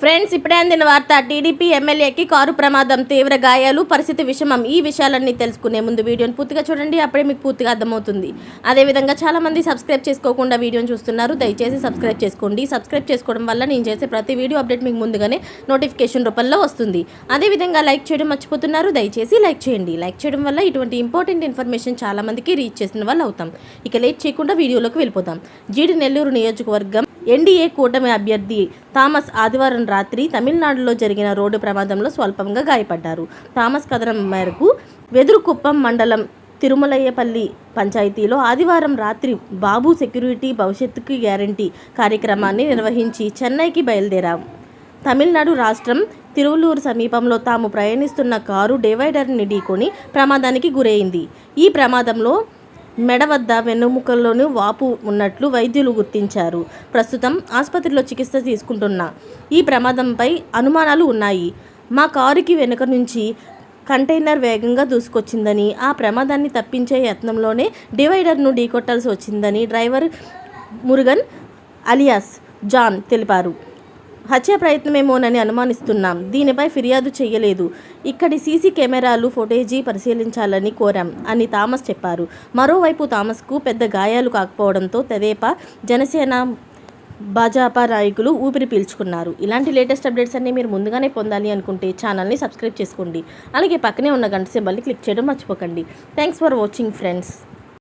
Friends, ఇప్పుడే అందిన వార్త. టీడీపీ ఎమ్మెల్యేకి కారు ప్రమాదం, తీవ్ర గాయాలు, పరిస్థితి విషమం. ఈ విషయాలన్నీ తెలుసుకునే ముందు వీడియోని పూర్తిగా చూడండి, అప్పుడే మీకు పూర్తిగా అర్థమవుతుంది. అదేవిధంగా చాలామంది సబ్స్క్రైబ్ చేసుకోకుండా వీడియోని చూస్తున్నారు. దయచేసి సబ్స్క్రైబ్ చేసుకోండి. సబ్స్క్రైబ్ చేసుకోవడం వల్ల నేను చేసే ప్రతి వీడియో అప్డేట్ మీకు ముందుగానే నోటిఫికేషన్ రూపంలో వస్తుంది. అదేవిధంగా లైక్ చేయడం మర్చిపోతున్నారు. దయచేసి లైక్ చేయండి. లైక్ చేయడం వల్ల ఇటువంటి ఇంపార్టెంట్ ఇన్ఫర్మేషన్ చాలామందికి రీచ్ చేసిన వాళ్ళు అవుతాం. ఇక లేట్ చేయకుండా వీడియోలోకి వెళ్ళిపోతాం. జీడి నెల్లూరు నియోజకవర్గం ఎన్డీఏ కూటమి అభ్యర్థి థామస్ ఆదివారం రాత్రి తమిళనాడులో జరిగిన రోడ్డు ప్రమాదంలో స్వల్పంగా గాయపడ్డారు. థామస్ కథనం మేరకు వెదురుకుప్పం మండలం తిరుమలయ్యపల్లి పంచాయతీలో ఆదివారం రాత్రి బాబు సెక్యూరిటీ భవిష్యత్తుకి గ్యారంటీ కార్యక్రమాన్ని నిర్వహించి చెన్నైకి బయలుదేరాం. తమిళనాడు రాష్ట్రం తిరువల్లూరు సమీపంలో తాము ప్రయాణిస్తున్న కారు డివైడర్ని ఢీకొని ప్రమాదానికి గురైంది. ఈ ప్రమాదంలో మెడ వద్ద వెన్నుముకల్లోనూ వాపు ఉన్నట్లు వైద్యులు గుర్తించారు. ప్రస్తుతం ఆసుపత్రిలో చికిత్స తీసుకుంటున్న ఈ ప్రమాదంపై అనుమానాలు ఉన్నాయి. మా కారుకి వెనుక నుంచి కంటైనర్ వేగంగా దూసుకొచ్చిందని, ఆ ప్రమాదాన్ని తప్పించే యత్నంలోనే డివైడర్ను ఢీకొట్టాల్సి వచ్చిందని డ్రైవర్ మురుగన్ అలియాస్ జాన్ తెలిపారు. హత్య ప్రయత్నమేమోనని అనుమానిస్తున్నాం. దీనిపై ఫిర్యాదు చేయలేదు. ఇక్కడి సీసీ కెమెరాలు ఫుటేజీ పరిశీలించాలని కోరాం అని థామస్ చెప్పారు. మరోవైపు థామస్కు పెద్ద గాయాలు కాకపోవడంతో తెదేపా, జనసేన, భాజపా నాయకులు ఊపిరి పీల్చుకున్నారు. ఇలాంటి లేటెస్ట్ అప్డేట్స్ అన్నీ మీరు ముందుగానే పొందాలి అనుకుంటే ఛానల్ని సబ్స్క్రైబ్ చేసుకోండి. అలాగే పక్కనే ఉన్న గంట సింబల్ని క్లిక్ చేయడం మర్చిపోకండి. Thanks for watching friends.